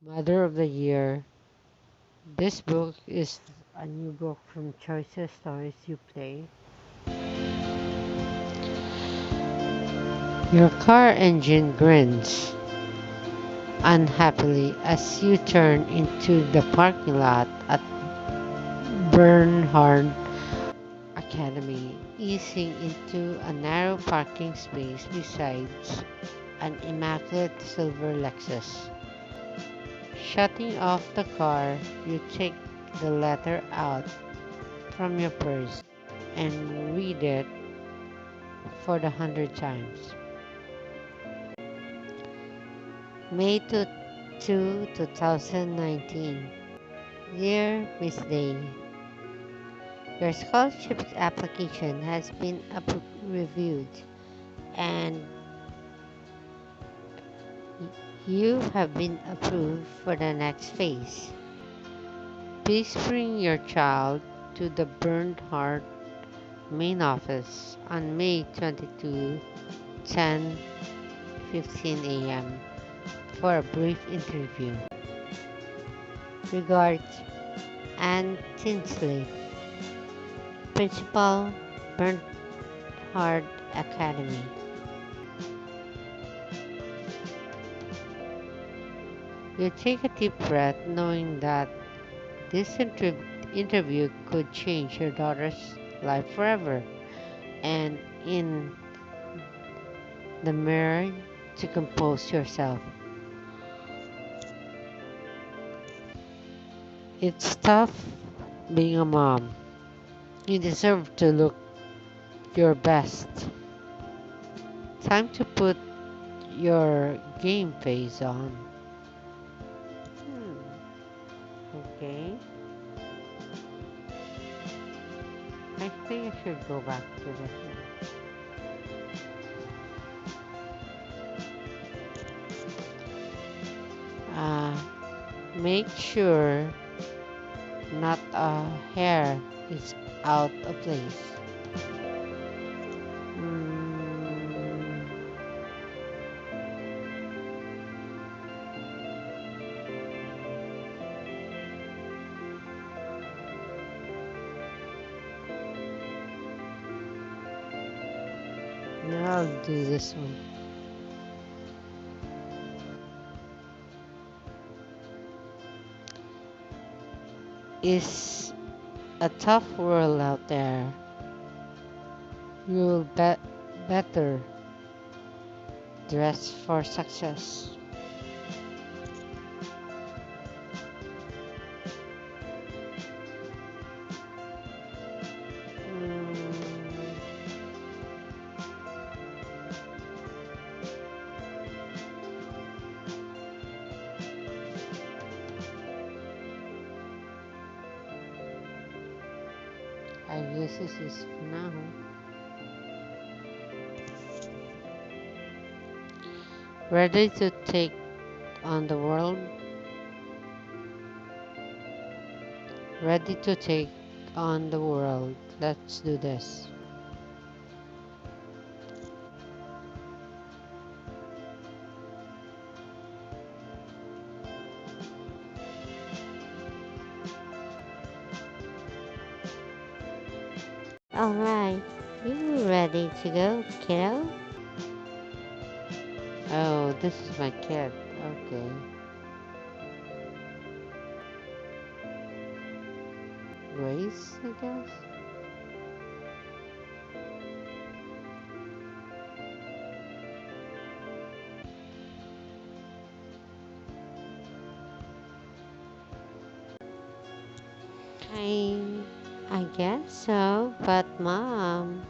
Mother of the Year. This book is a new book from Choices Stories You Play. Your car engine grins unhappily as you turn into the parking lot at Bernhard Academy, easing into a narrow parking space beside an immaculate silver Lexus. Shutting off the car, you take the letter out from your purse and read it for the 100th time. May 2019. Dear Miss Day, your scholarship application has been reviewed and you have been approved for the next phase. Please bring your child to the Bernhardt main office on May 22, 10:15 a.m. for a brief interview. Regards, Anne Tinsley, Principal, Bernhard Academy. You take a deep breath knowing that this interview could change your daughter's life forever, and in the mirror to compose yourself. It's tough being a mom. You deserve to look your best. Time to put your game face on. Okay. I think I should go back to this one. Make sure not a hair is out of place. Mm, I'll do this one. It's a tough world out there. You'll better dress for success. Mm, I guess this is for now. Ready to take on the world? Ready to take on the world. Let's do this. Alright, you ready to go, kiddo? Oh, this is my kid. Okay. Grace, I guess? I I guess so, but Mom,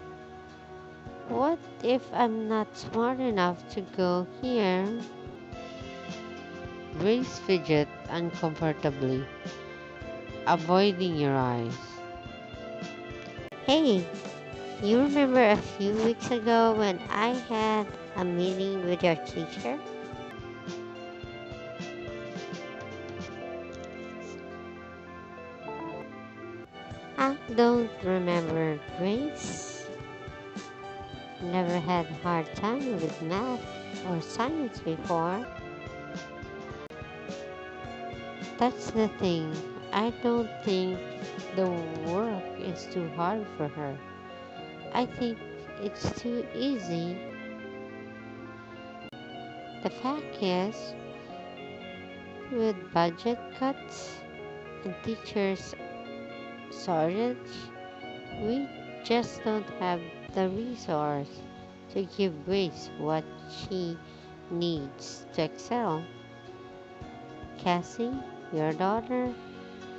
what if I'm not smart enough to go here? Grace fidget uncomfortably, avoiding your eyes. Hey, you remember a few weeks ago when I had a meeting with your teacher? I don't remember, Grace. Never had a hard time with math or science before. That's the thing. I don't think the work is too hard for her. I think it's too easy. The fact is, with budget cuts and teachers shortage, we just don't have the resource to give Grace what she needs to excel. Cassy, your daughter,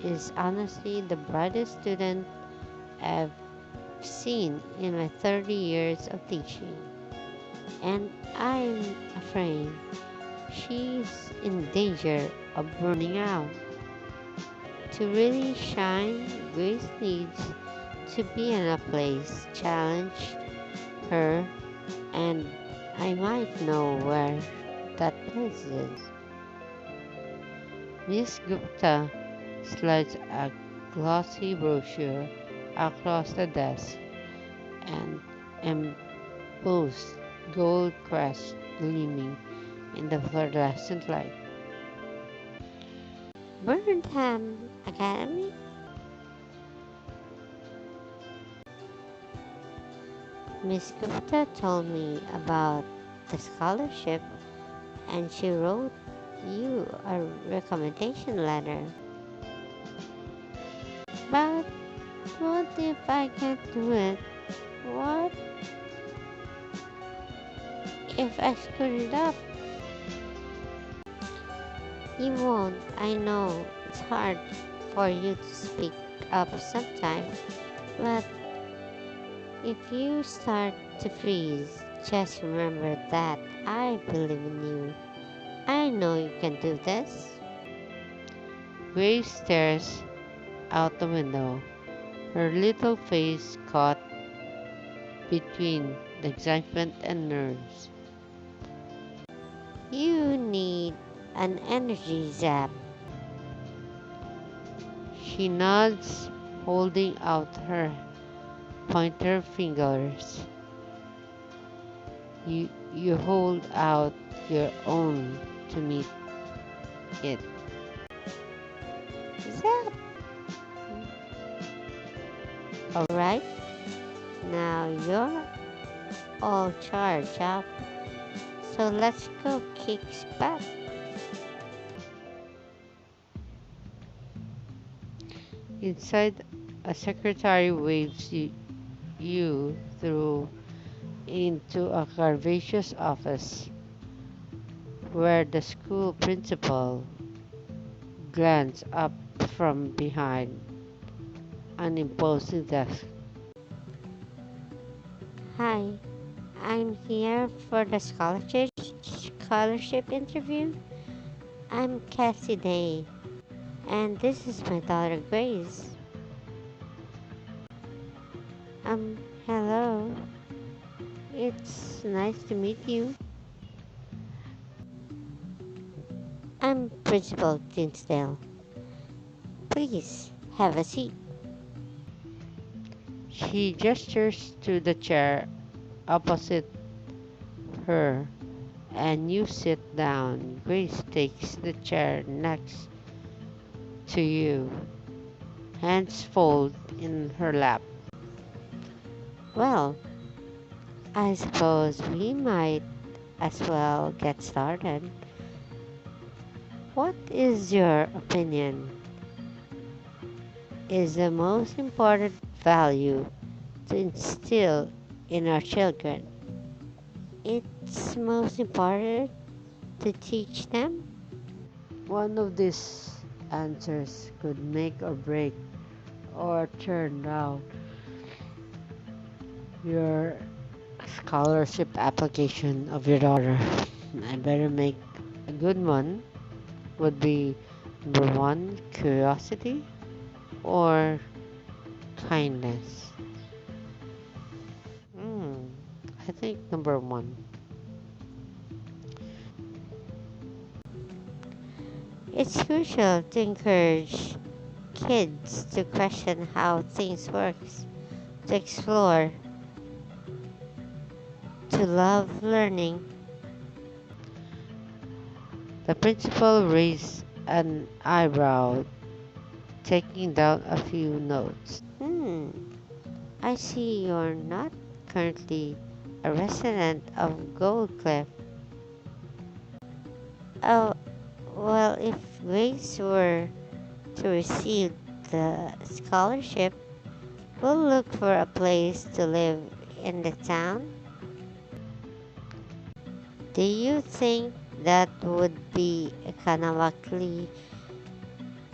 is honestly the brightest student I've seen in my 30 years of teaching, and I'm afraid she's in danger of burning out. To really shine, Grace needs to be in a place challenge her, and I might know where that place is. Miss Gupta slides a glossy brochure across the desk and embossed gold crest gleaming in the fluorescent light. Burnham Academy? Miss Gupta told me about the scholarship and she wrote you a recommendation letter. But what if I can't do it? What if I screw it up? You won't, I know. It's hard for you to speak up sometimes, but if you start to freeze, just remember that I believe in you. I know you can do this. Grace stares out the window, her little face caught between the excitement and nerves. You need an energy zap. She nods, holding out her pointer fingers. You hold out your own to meet it. Zap! Alright, now you're all charged up. So let's go kick butt. Inside, a secretary waves you through into a curvaceous office where the school principal glances up from behind an imposing desk. Hi, I'm here for the scholarship interview. I'm Cassy Day, and this is my daughter Grace. Hello. It's nice to meet you. I'm Principal Tinsdale. Please have a seat. She gestures to the chair opposite her, and you sit down. Grace takes the chair next to you, hands folded in her lap. Well, I suppose we might as well get started. What is your opinion is the most important value to instill in our children? It's most important to teach them. One of these answers could make or break or turn down your scholarship application of your daughter. I better make a good one. Would be number one, curiosity or kindness. Hmm, I think number one. It's crucial to encourage kids to question how things work, to explore, to love learning. The principal raised an eyebrow, taking down a few notes. I see you're not currently a resident of Gold Cliff. Oh, well, if Grace were to receive the scholarship, we'll look for a place to live in the town. Do you think that would be economically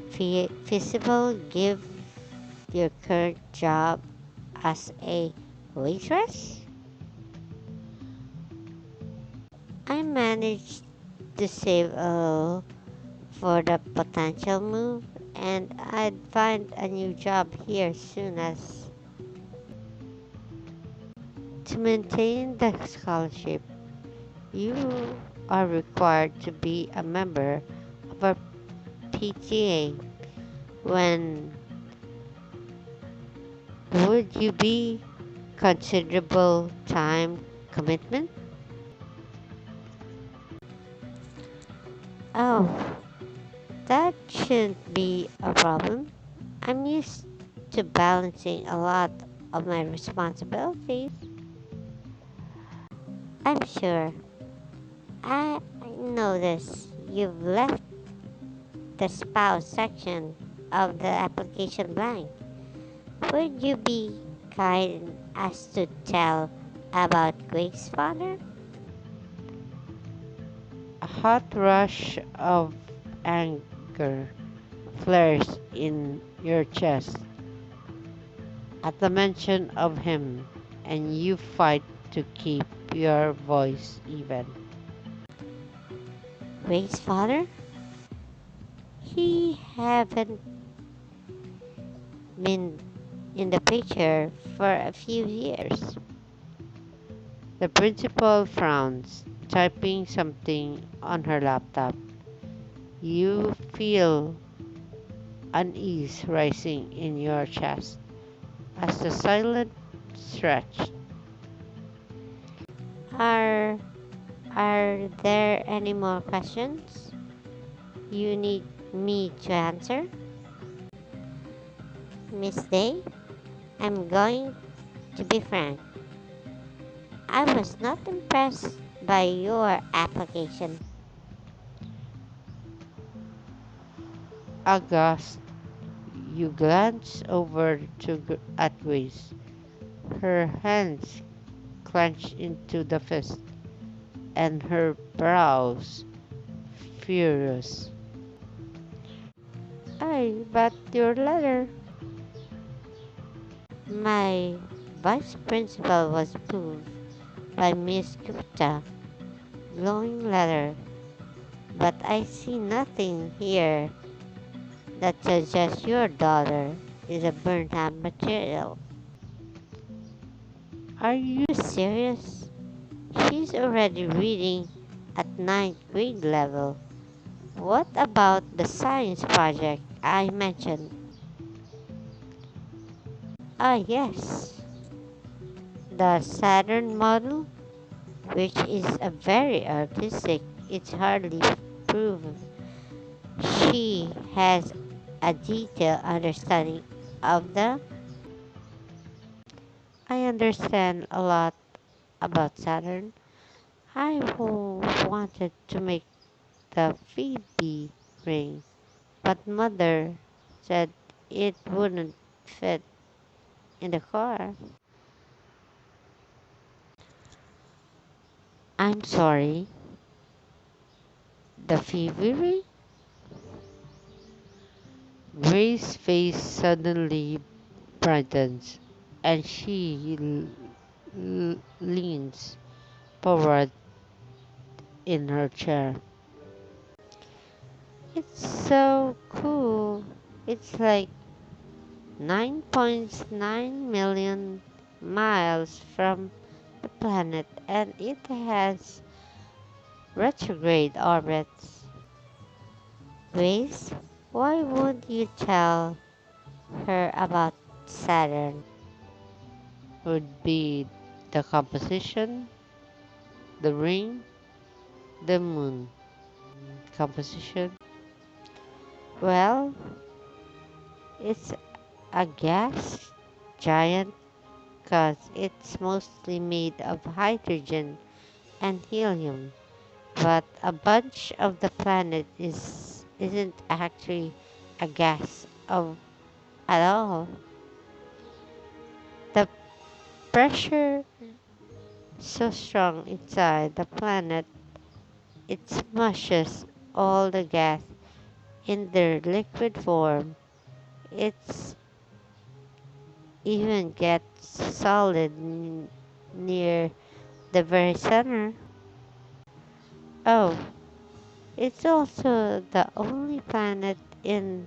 feasible given your current job as a waitress? I managed to save a little for the potential move, and I'd find a new job here soon as to maintain the scholarship. You are required to be a member of our PTA. When would you be considerable time commitment? Oh, that shouldn't be a problem. I'm used to balancing a lot of my responsibilities. I'm sure. I noticed you've left the spouse section of the application blank. Would you be kind as to tell about Greg's father? A hot rush of anger flares in your chest at the mention of him, and you fight to keep your voice even. Greg's father? He haven't been in the picture for a few years. The principal frowns, typing something on her laptop. You feel unease rising in your chest as the silence stretched. Are are there any more questions you need me to answer? Miss Day, I'm going to be frank. I was not impressed by your application. Aghast, you glance over at Grace, her hands clenched into the fist, and her brows furious. But your letter. My vice principal was approved by Miss Gupta. Glowing letter, but I see nothing here that suggests your daughter is a burnt out material. Are you Are you serious? She's already reading at ninth grade level. What about the science project I mentioned? Ah, yes, the Saturn model, which is a very artistic, it's hardly proven. She has a detailed understanding of the. I understand a lot about Saturn. I wanted to make the Phoebe ring, but mother said it wouldn't fit in the car. I'm sorry, the Phoebe ring? Grace's face suddenly brightens, and she leans forward in her chair. It's so cool. It's like 9.9 million miles from the planet, and it has retrograde orbits. Grace, why would you tell her about Saturn? Would be the composition, the ring, the moon. Composition. Well, it's a gas giant because it's mostly made of hydrogen and helium. But a bunch of the planet isn't actually a gas of at all. The pressure so strong inside the planet it smushes all the gas in their liquid form. It's even gets solid near the very center. Oh, it's also the only planet in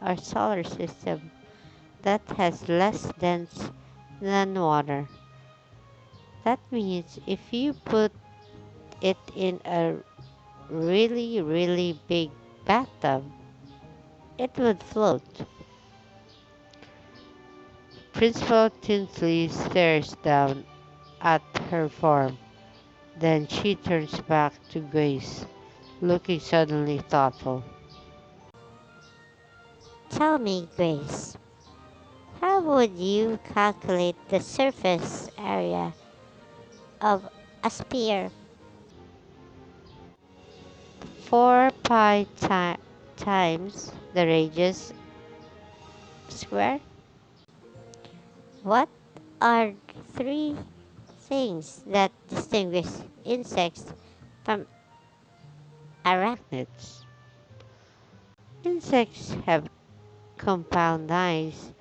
our solar system that has less dense than water. That means if you put it in a really, really big bathtub, it would float. Principal Tinsley stares down at her form. Then she turns back to Grace, looking suddenly thoughtful. Tell me, Grace, how would you calculate the surface area of a sphere? 4 pi times the radius square? What are three things that distinguish insects from arachnids? It's insects have compound eyes,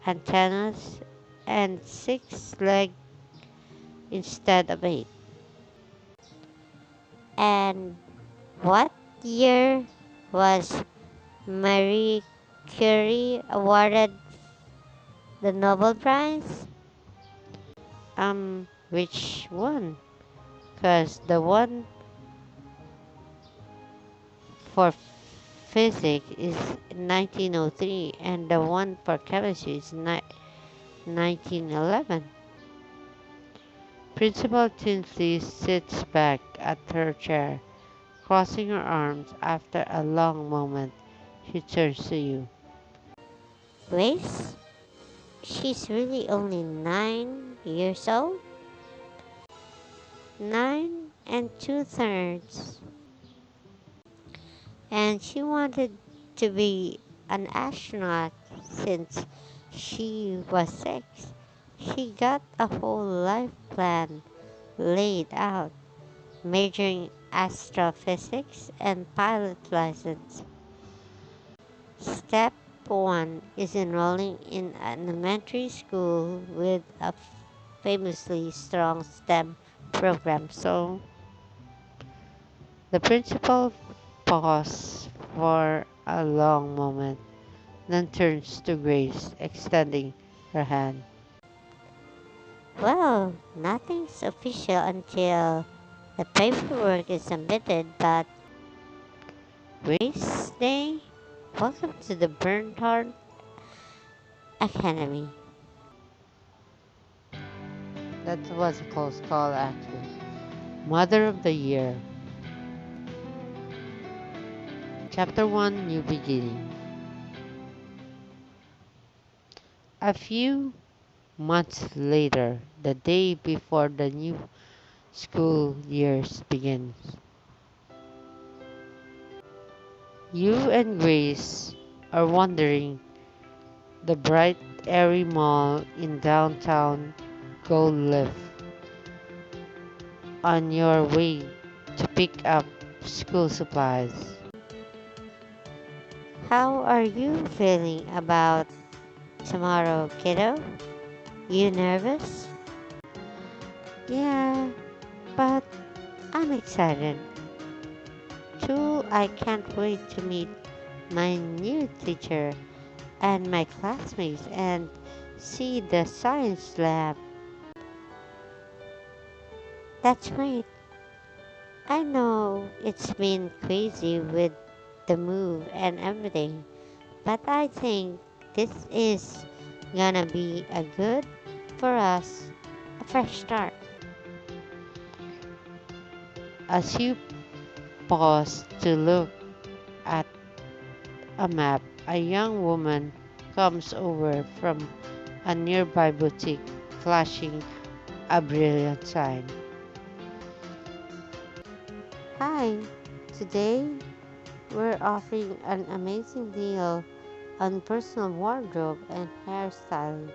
antennas, and 6 legs instead of 8. And what year was Marie Curie awarded the Nobel Prize? Which one? Cause the one for physics is 1903 and the one for chemistry is 1911. Principal Tinsley sits back at her chair, crossing her arms after a long moment. She turns to you. Grace? She's really only 9 years old? 9 and 2/3. And she wanted to be an astronaut since she was 6. She got a whole life plan laid out, majoring astrophysics and pilot license. Step 1 is enrolling in an elementary school with a famously strong STEM program. So the principal pauses for a long moment, then turns to Grace, extending her hand. Well, nothing's official until the paperwork is submitted, but Grace Day, welcome to the Bernhard Academy. That was a close call, actually. Mother of the Year. Chapter 1, New Beginning. A few months later, the day before the new school year begins, you and Grace are wandering the bright, airy mall in downtown Gold Leaf on your way to pick up school supplies. How are you feeling about tomorrow, kiddo? You nervous? Yeah, but I'm excited. Too, I can't wait to meet my new teacher and my classmates and see the science lab. That's great. I know it's been crazy with the move and everything, but I think this is gonna be a good for us, a fresh start. As you pause to look at a map, a young woman comes over from a nearby boutique, flashing a brilliant sign. Hi, today we're offering an amazing deal on personal wardrobe and hairstyling.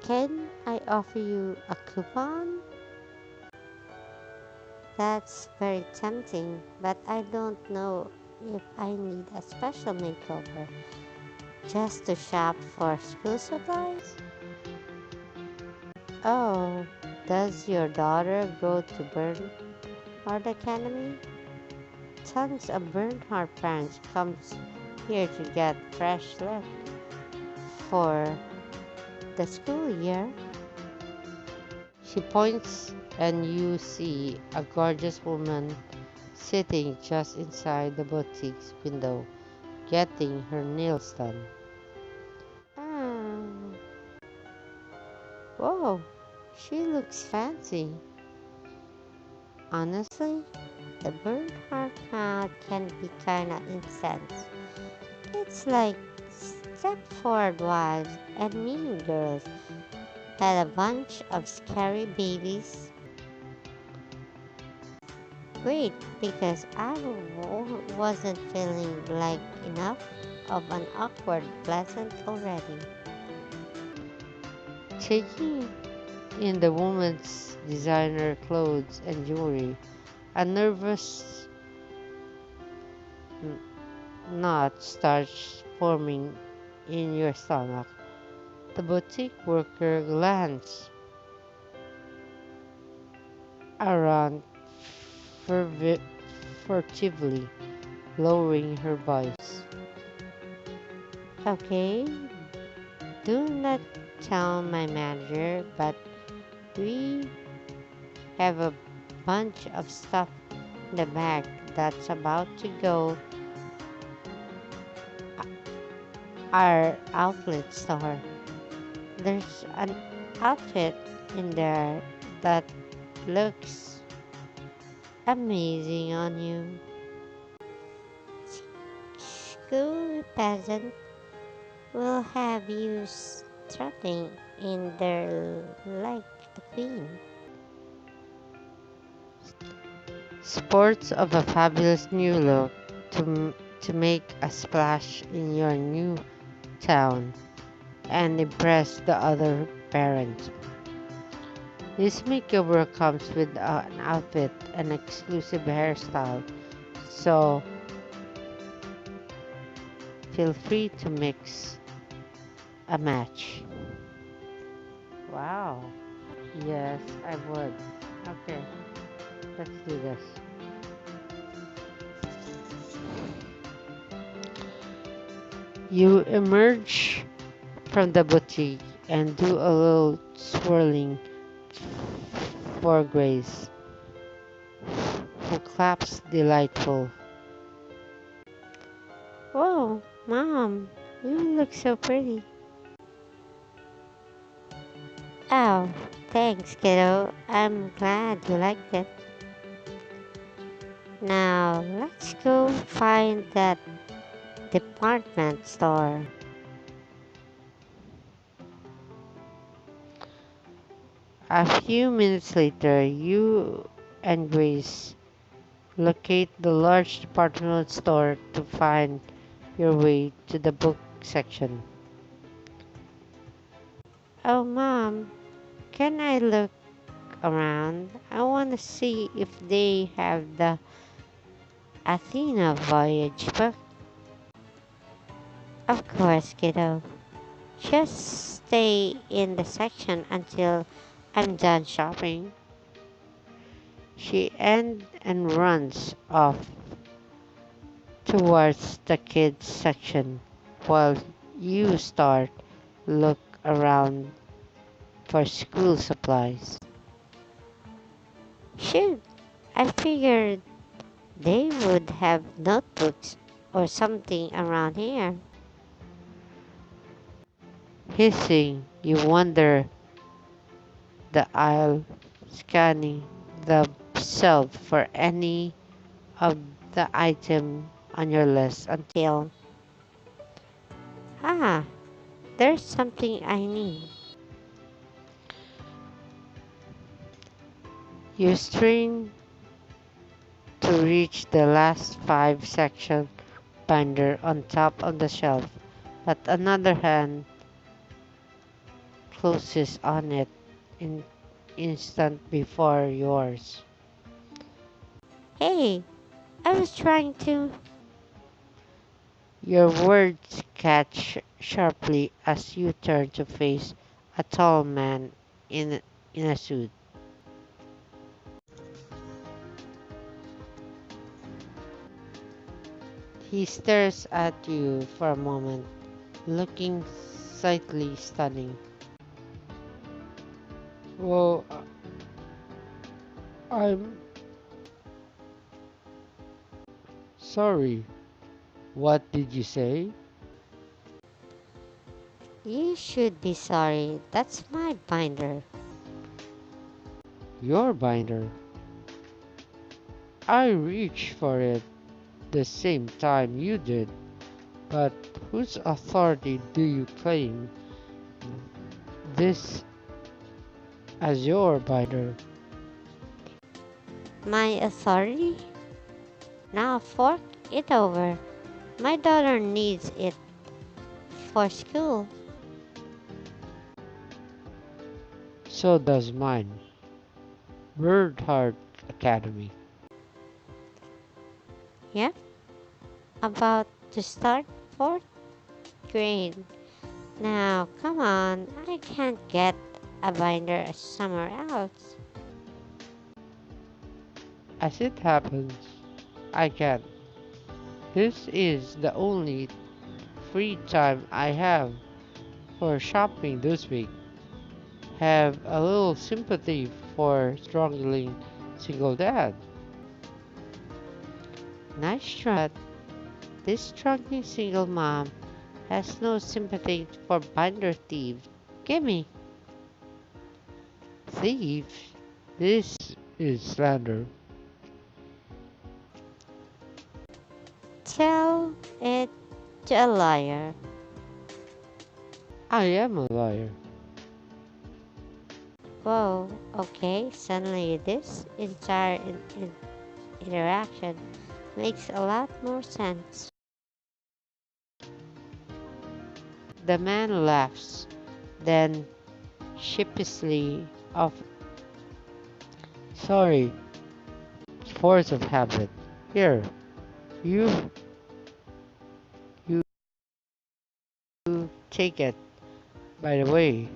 Can I offer you a coupon? That's very tempting, but I don't know if I need a special makeover just to shop for school supplies. Oh, does your daughter go to Bernhard Academy? Tons of Bernhard parents comes here to get fresh look for the school year. She points, and you see a gorgeous woman sitting just inside the boutique's window, getting her nails done. Ah, whoa, she looks fancy. Honestly, the Bernhard crowd can be kinda intense. It's like Stepford Wives and Mean Girls had a bunch of scary babies. Great, because wasn't feeling like enough of an awkward pleasant already. Taking in the woman's designer clothes and jewelry, a nervous n- knot starts forming in your stomach. The boutique worker glances around fervi- furtively, lowering her voice. Okay, do not tell my manager, but we have a bunch of stuff in the bag that's about to go our outlet store. There's an outfit in there that looks amazing on you. School peasant will have you strutting in there like a queen. Sports of a fabulous new look to make a splash in your new town and impress the other parents. This makeover comes with an outfit and exclusive hairstyle, so feel free to mix a match. Wow. Yes, I would. Okay, let's do this. You emerge from the boutique and do a little swirling for Grace, who claps delightful. Whoa, Mom, you look so pretty. Oh, thanks, kiddo. I'm glad you liked it. Now, let's go find that department store. A few minutes later, you and Grace locate the large department store to find your way to the book section. Oh, Mom, can I look around? I want to see if they have the Athena Voyage book. Of course, kiddo. Just stay in the section until I'm done shopping. She ends and runs off towards the kids section while you start look around for school supplies. Shoot, I figured they would have notebooks or something around here. Hissing, you wander the aisle, scanning the shelf for any of the item on your list until Till Ah, there's something I need. You strain to reach the last five section binder on top of the shelf, but another hand closes on it in instant before yours. Hey, I was trying to. Your words catch sharply as you turn to face a tall man in in a suit. He stares at you for a moment, looking slightly stunning. Well, I'm sorry. What did you say? You should be sorry. That's my binder. Your binder. I reached for it the same time you did, but whose authority do you claim this as your binder? My authority? Now fork it over. My daughter needs it for school. So does mine. Her Duaghter Academy. Yep, about to start fourth grade. Now, come on, I can't get a binder somewhere else. As it happens, I can. This is the only free time I have for shopping this week. Have a little sympathy for struggling single dad. Nice try, but this struggling single mom has no sympathy for binder thieves. Gimme. Thieves? This is slander. Tell it to a liar. I am a liar. Whoa, okay, suddenly this entire interaction makes a lot more sense. The man laughs, then sheepishly offers, sorry, force of habit. Here, you, you take it. By the way,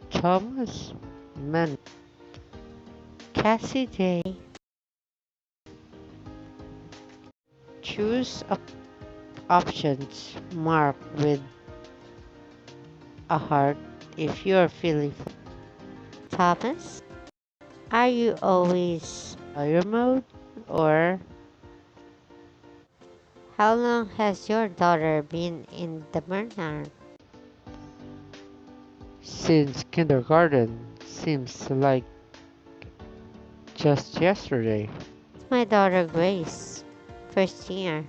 Thomas Man, Cassy Day, choose options marked with a heart if you're feeling Thomas, are you always. fire mode or How long has your daughter been in the Bernard? since kindergarten seems like just yesterday. My daughter Grace, first year.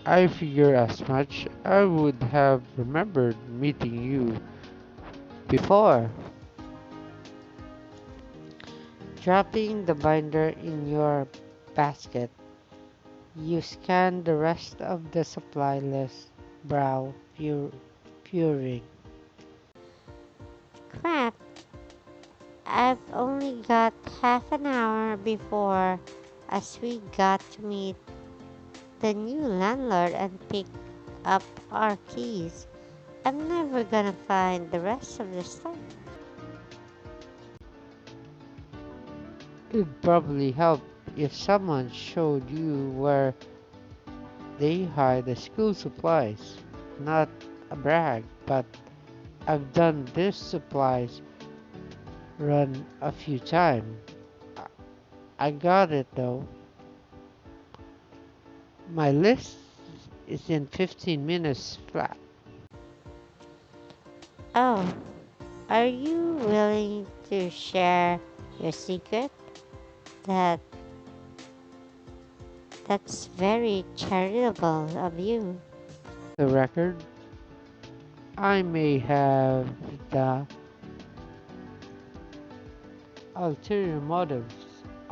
I figure as much. I would have remembered meeting you before. Dropping the binder in your basket, you scan the rest of the supply list, brow furrowing. Crap, I've only got half an hour before as we got to meet the new landlord and pick up our keys. I'm never gonna find the rest of the stuff. It'd probably help if someone showed you where they hide the school supplies. Not a brag, but I've done this supplies run a few times. I got it though. My list is in 15 minutes flat. Oh, are you willing to share your secret? That that's very charitable of you. The record, I may have the ulterior motives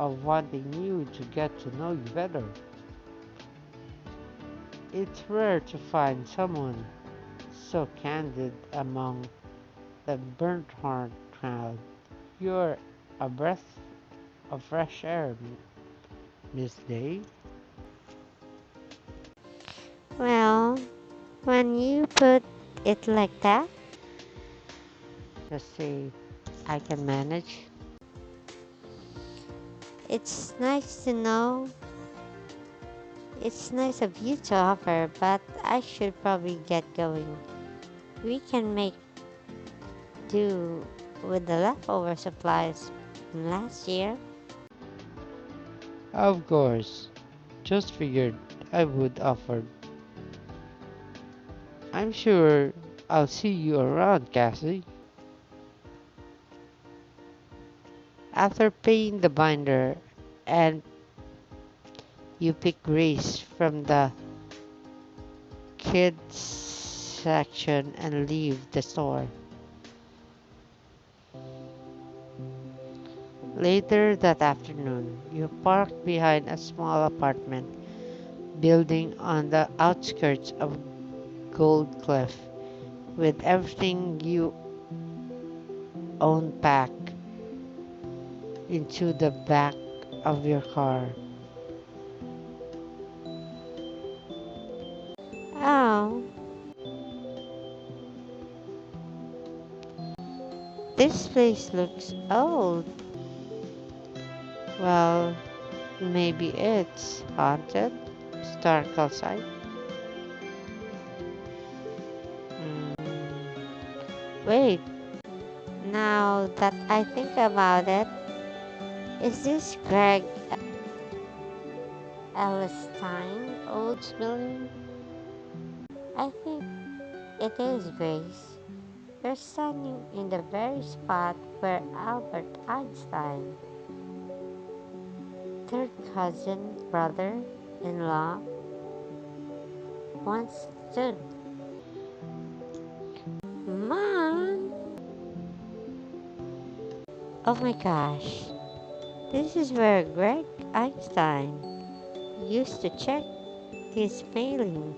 of wanting you to get to know you better. It's rare to find someone so candid among the burnt heart crowd. You're a breath of fresh air, Miss Day. Well, when you put it like that, Just say, I can manage. it's nice to know. It's nice of you to offer, but I should probably get going. We can make do with the leftover supplies from last year. Of course, just figured I would offer. I'm sure I'll see you around, Cassy. After paying the binder and you pick Grace from the kids section and leave the store. Later that afternoon, you park behind a small apartment building on the outskirts of Gold Cliff with everything you own packed into the back of your car. Oh, this place looks old. Well, maybe it's haunted, historical site. Mm, wait, now that I think about it, is this Greg Ellenstein Oldsmillion? I think it is, Grace. You're standing in the very spot where Albert Einstein, third cousin, brother in law, once stood. Mom! Oh my gosh, this is where Greg Einstein used to check his mailing.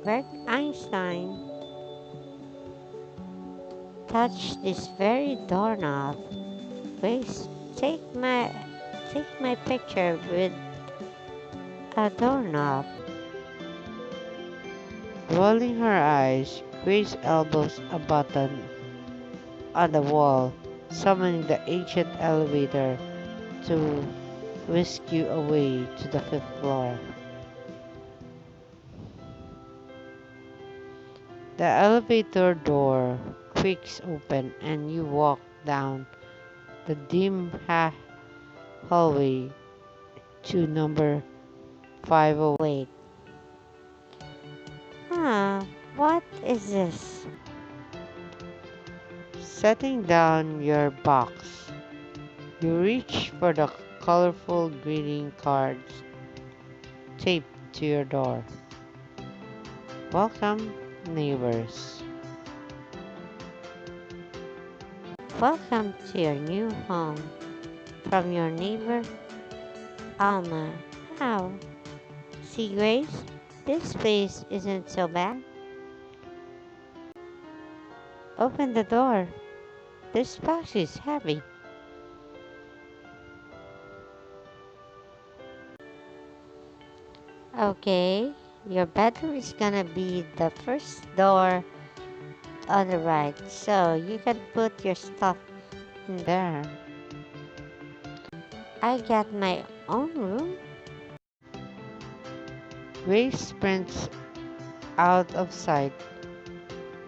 Greg Einstein touched this very doorknob. Grace, take my picture with a doorknob. Rolling her eyes, Grace elbows a button on the wall, summoning the ancient elevator to whisk you away to the fifth floor. The elevator door creaks open and you walk down the dim hallway to number 508. Huh, what is this? Setting down your box, you reach for the colorful greeting cards taped to your door. Welcome, neighbors. Welcome to your new home. From your neighbor, Alma. Wow. See, Grace? This place isn't so bad. Open the door. This box is heavy. Okay, your bedroom is gonna be the first door on the right, so you can put your stuff in there. I got my own room. Grace sprints out of sight,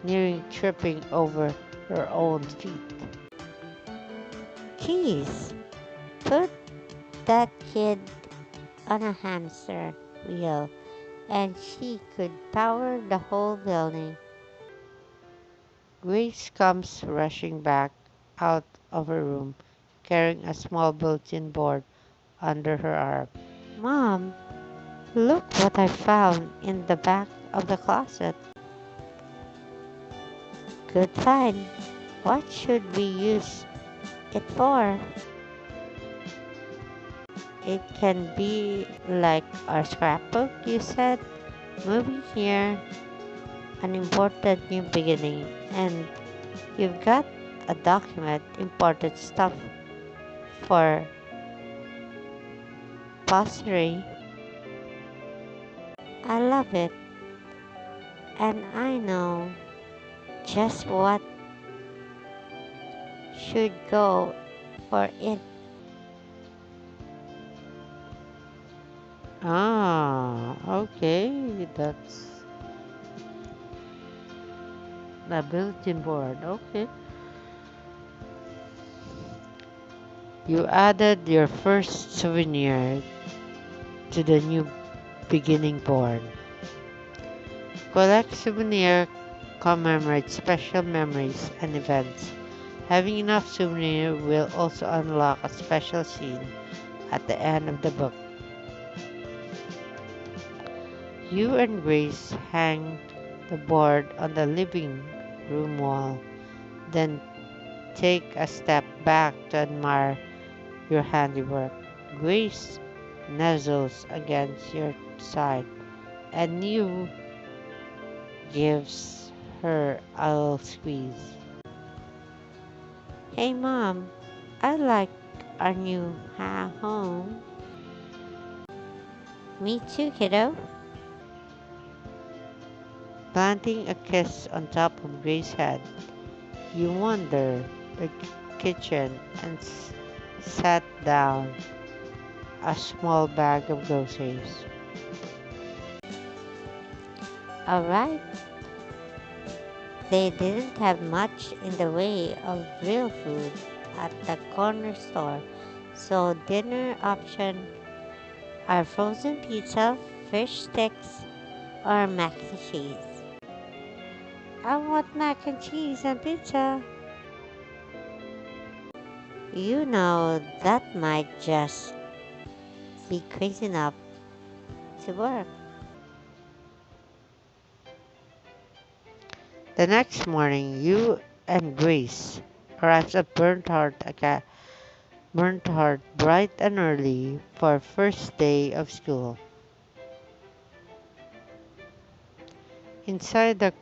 nearing tripping over her own feet. Keys. Put that kid on a hamster wheel, and she could power the whole building. Grace comes rushing back out of her room, carrying a small bulletin board under her arm. Mom, look what I found in the back of the closet. Good find. What should we use it for? It can be like our scrapbook, you said. Moving here, an important new beginning, and you've got a document, important stuff for posterity. I love it, and I know just what should go for it. Ah, okay. That's the bulletin board. Okay. You added your first souvenir to the new beginning board. Collect souvenir commemorate special memories and events. Having enough souvenir will also unlock a special scene at the end of the book. You and Grace hang the board on the living room wall, then take a step back to admire your handiwork. Grace nuzzles against your side, and you gives her a little squeeze. Hey mom, I like our new home. Me too, kiddo. Planting a kiss on top of Grace's head, you wander the kitchen and sat down a small bag of groceries. Alright, they didn't have much in the way of real food at the corner store, so dinner option are frozen pizza, fish sticks, or mac and cheese. I want mac and cheese and pizza. You know that might just be crazy enough to work. The next morning, you and Grace arrives at Burnt Heart bright and early for first day of school. Inside the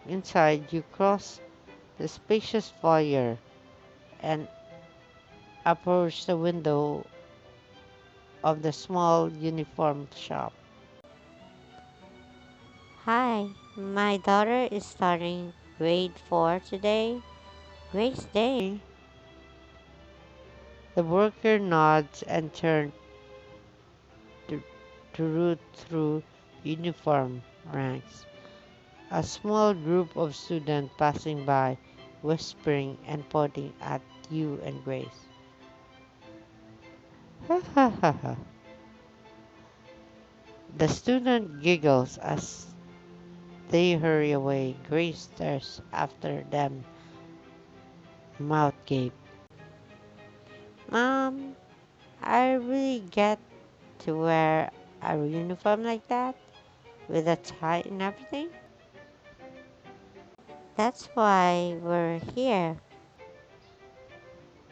inside you cross the spacious foyer and approach the window of the small uniform shop. Hi, my daughter is starting grade 4 today. Grace Day. The worker nods and turns to, to root through uniform ranks. A small group of students passing by, whispering and pointing at you and Grace. Ha ha ha ha. The student giggles as they hurry away. Grace stares after them, mouth gape. Mom, I really get to wear a uniform like that with a tie and everything. That's why we're here.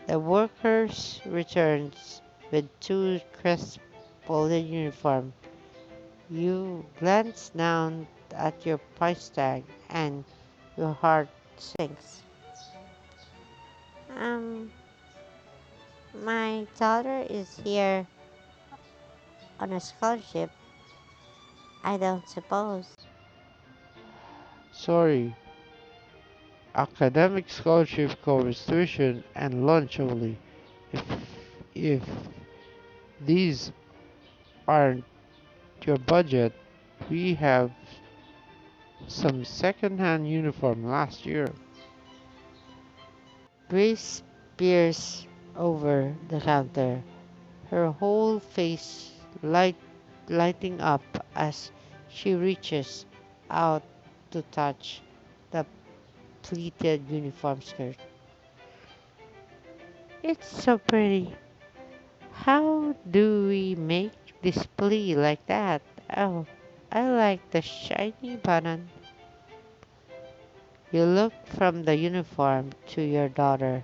The workers returns with two crisp folded uniform. You glance down at your price tag and your heart sinks. Um, my daughter is here on a scholarship, I don't suppose. Sorry, academic scholarship covers tuition and lunch only. If if these aren't your budget, we have some second-hand uniform last year. Grace peers over the counter, her whole face lighting up as she reaches out to touch the pleated uniform skirt. It's so pretty. How do we make display like that? Oh, I like the shiny button. You look from the uniform to your daughter,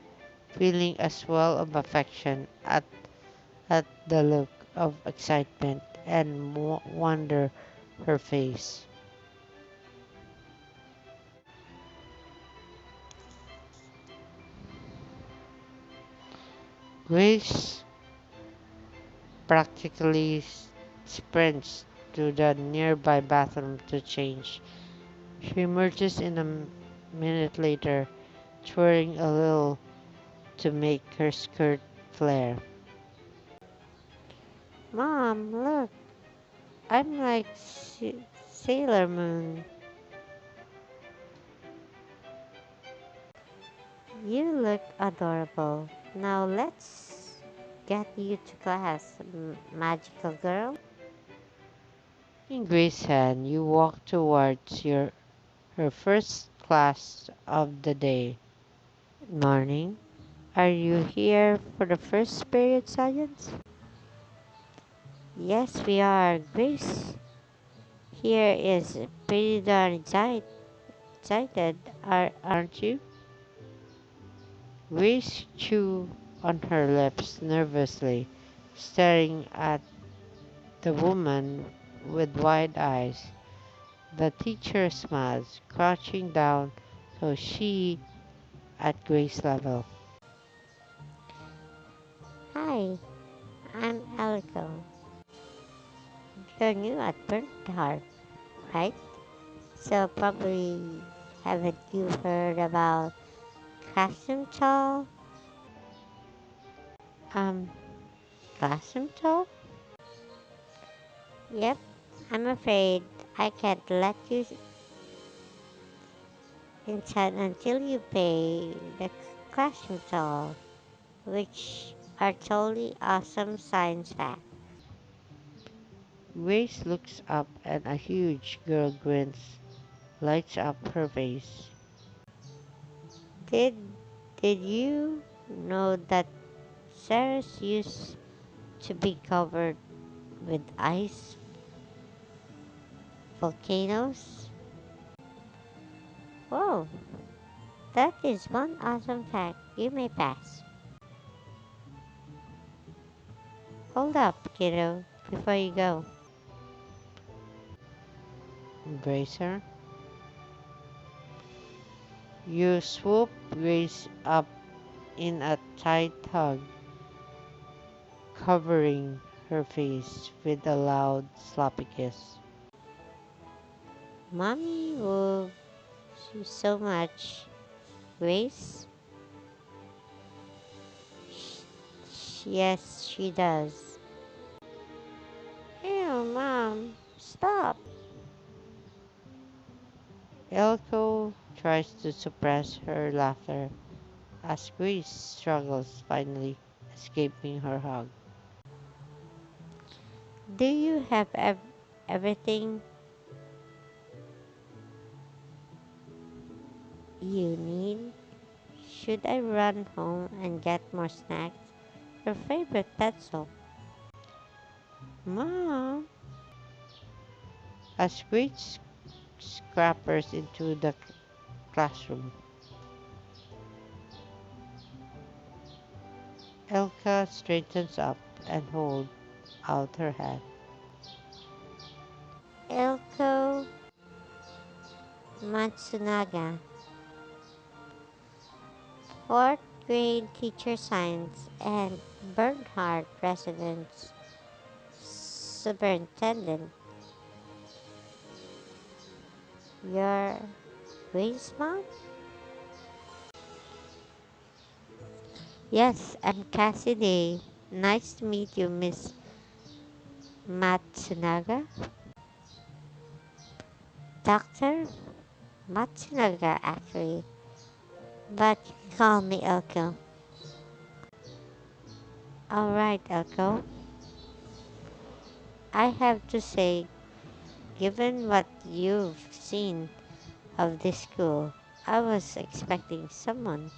feeling a swell of affection at the look of excitement and wonder her face. Grace practically sprints to the nearby bathroom to change. She emerges in a minute later, twirling a little to make her skirt flare. Mom, look, I'm like Sailor Moon. You look adorable. Now let's get you to class, magical girl. In Grace's hand, you walk towards her first class of the day. Morning. Are you here for the first period science? Yes, we are. Grace here is pretty darn excited, aren't you? Grace chew on her lips nervously, staring at the woman with wide eyes. The teacher smiles, crouching down so she at Grace level. Hi, I'm Alico. You're new at Bernard, right? So probably haven't you heard about classroom talk? Um, Classroom talk? Yep, I'm afraid I can't let you inside until you pay the classroom toll, which are totally awesome science facts. Grace looks up and a huge girl grins, lights up her face. Did did you know that Ceres used to be covered with ice volcanoes? Whoa, that is one awesome fact you may pass. Hold up, kiddo, before you go. Embrace her. You swoop Grace up in a tight hug, covering her face with a loud sloppy kiss. Mommy loves you so much, Grace. Yes, she does. Ew, Mom, stop. Elko tries to suppress her laughter as Grace struggles, finally escaping her hug. Do you have everything you need? Should I run home and get more snacks? Your favorite pencil. Mom! As Grace scampers into the classroom, Elka straightens up and holds out her hand. Elko Matsunaga, 4th grade teacher science and Bernhard residence superintendent. Your Grace mom? Yes, I'm Cassidy. Nice to meet you, Miss Matsunaga. Doctor Matsunaga, actually. But you can call me Elko. Alright, Elko. I have to say, given what you've seen of this school, I was expecting someone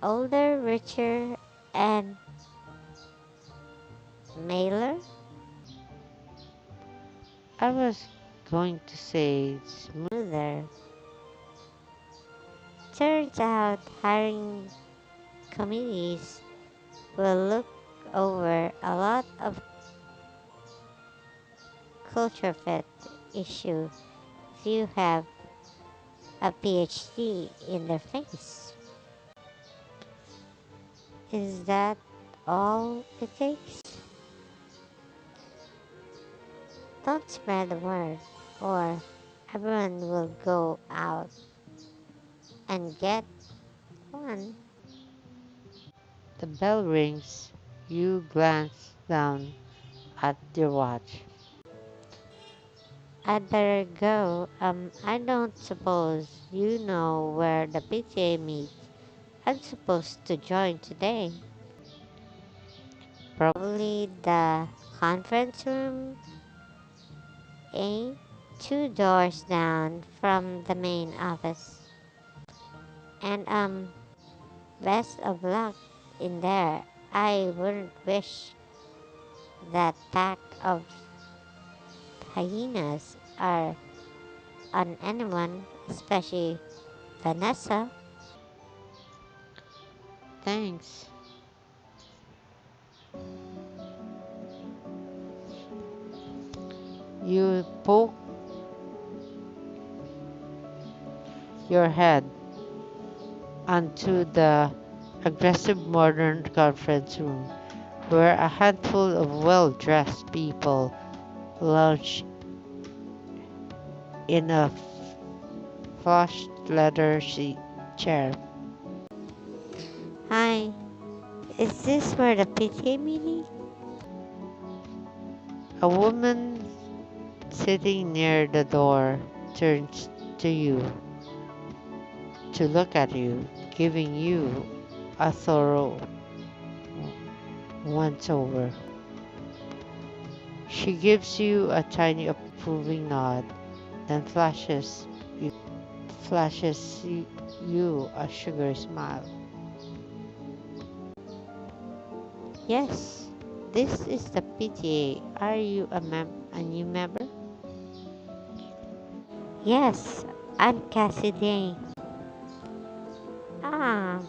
older, richer, and mailer. I was going to say smoother. Turns out hiring committees will look over a lot of culture fit issue if you have a PhD in their face. Is that all it takes? Don't spread the word, or everyone will go out and get one. the bell rings. You glance down at your watch. I'd better go. I don't suppose you know where the PTA meets. I'm supposed to join today. Probably the conference room, eh? 2 doors down from the main office. And best of luck in there. I wouldn't wish that pack of hyenas are on anyone, especially Vanessa. Thanks. You poke your head onto the aggressive modern conference room where a handful of well dressed people lounge in a plush leather chair. Hi, is this where the PTA meeting? A woman sitting near the door turns to you to look at you, giving you a thorough once over. She gives you a tiny approving nod, then flashes you a sugary smile. Yes, this is the PTA. Are you a new member? Yes, I'm Cassy. Ah,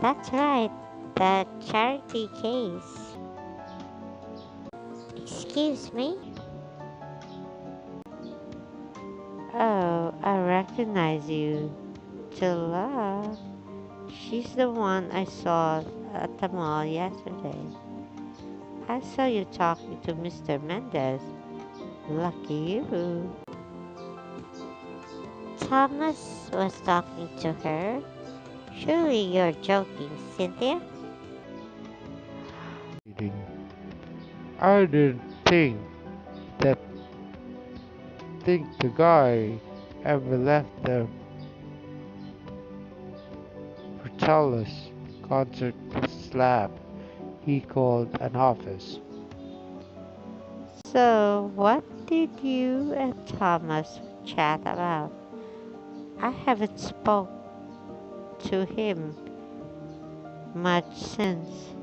that's right. The charity case. Excuse me? Oh, I recognize you. Tila. She's the one I saw at the mall yesterday. I saw you talking to Mr. Mendez. Lucky you. Thomas was talking to her. Surely you're joking, Cynthia? I didn't that think the guy ever left the Portales concert slab he called an office. So, what did you and Thomas chat about? I haven't spoke to him much since.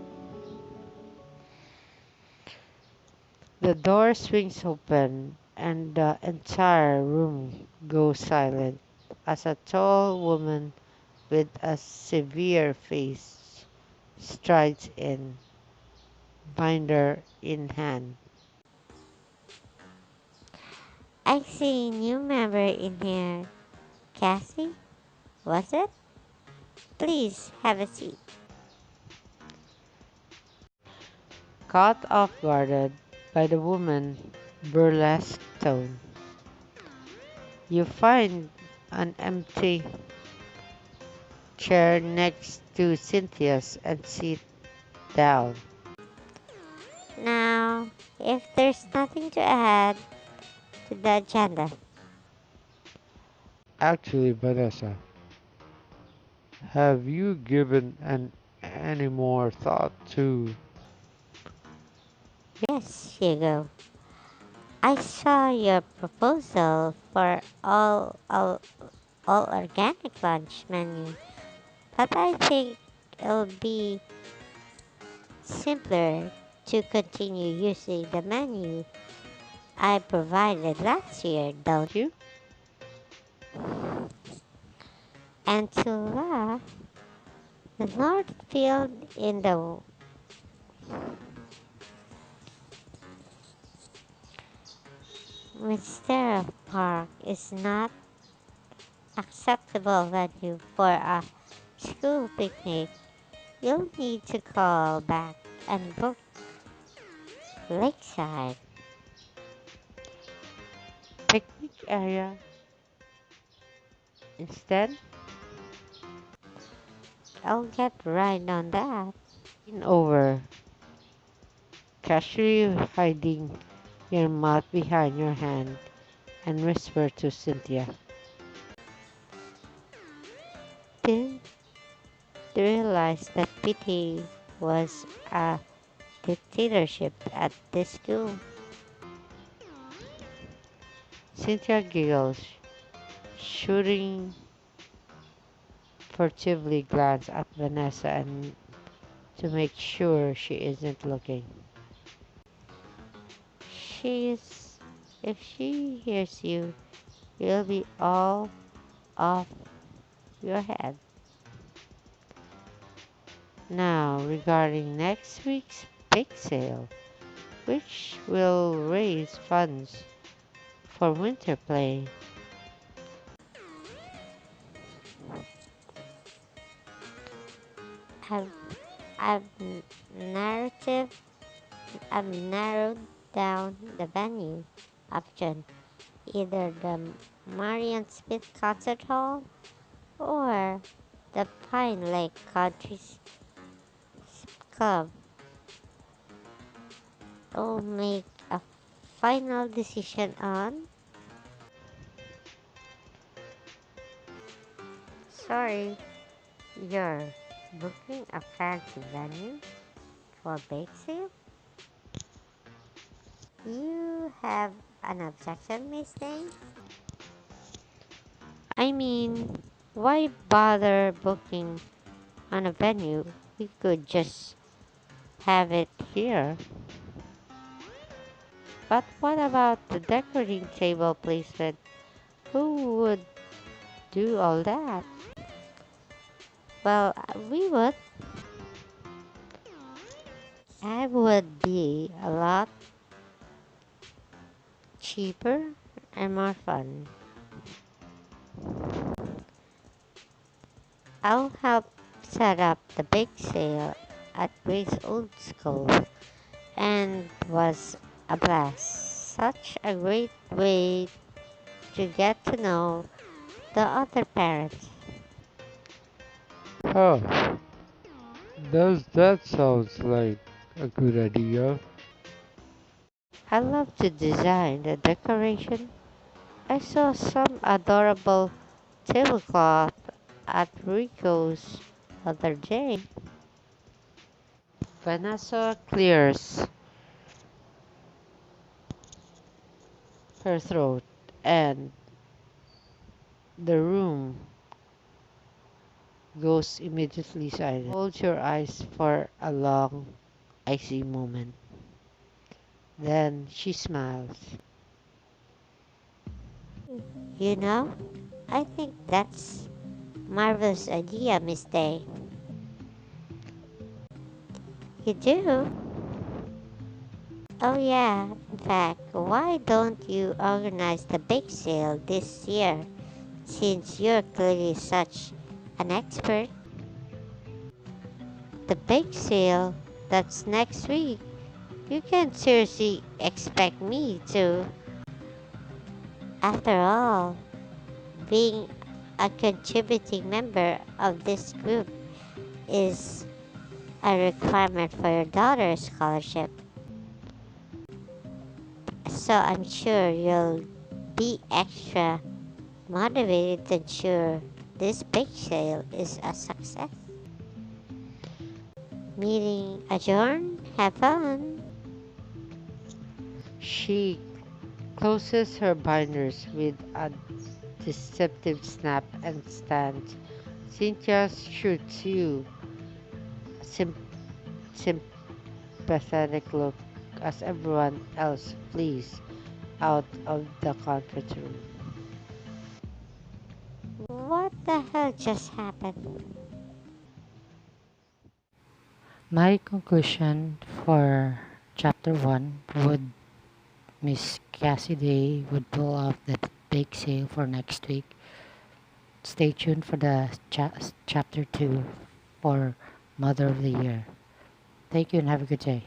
The door swings open and the entire room goes silent as a tall woman with a severe face strides in, binder in hand. I see a new member in here. Cassy, was it? Please have a seat. Caught off guard by the woman's burlesque tone, you find an empty chair next to Cynthia's and sit down. Now, if there's nothing to add to the agenda, Actually, Vanessa, have you given any more thought to yes, Hugo. I saw your proposal for all organic lunch menu, but I think it'll be simpler to continue using the menu I provided last year, don't You? and to laugh, the North Field in the Mistera Park is not acceptable venue for a school picnic. You'll need to call back and book Lakeside. Picnic area instead? I'll get right on that. Lean over, casually hiding your mouth behind your hand, and whisper to Cynthia. Didn't realize that PT was a dictatorship at this school. Cynthia giggles, shooting furtively glance at Vanessa and to make sure she isn't looking. She's if she hears you, you'll be all off your head. Now, regarding next week's bake sale, which will raise funds for winter play. I've I've narrative I've narrowed down the venue option. Either the Marion Smith Concert Hall or the Pine Lake Country Club. I'll make a final decision on. Sorry, you're booking a fancy venue for bake sale? You have an objection, Miss Day? I mean, why bother booking on a venue? We could just have it here. But what about the decorating table placement? Who would do all that? Well, we would. I would be a lot cheaper and more fun. I'll help set up the bake sale at Grace Old School and was a blast. Such a great way to get to know the other parents. Oh, does that sounds like a good idea? I love to design the decoration. I saw some adorable tablecloth at Rico's other day. Vanessa clears her throat and the room goes immediately silent. Hold your eyes for a long, icy moment. Then she smiles. You know, I think that's marvelous idea, Miss Day. You do? Oh yeah. In fact, why don't you organize the bake sale this year since you're clearly such an expert? The bake sale, that's next week. You can't seriously expect me to. After all, being a contributing member of this group is a requirement for your daughter's scholarship. So I'm sure you'll be extra motivated to ensure this bake sale is a success. Meeting adjourned. Have fun. She closes her binders with a deceptive snap and stands. Cynthia shoots you a sympathetic look as everyone else flees. out of the conference room. What the hell just happened? My conclusion for chapter 1 would Miss Cassidy would pull off the bake sale for next week. Stay tuned for the chapter 2 for Mother of the Year. Thank you and have a good day.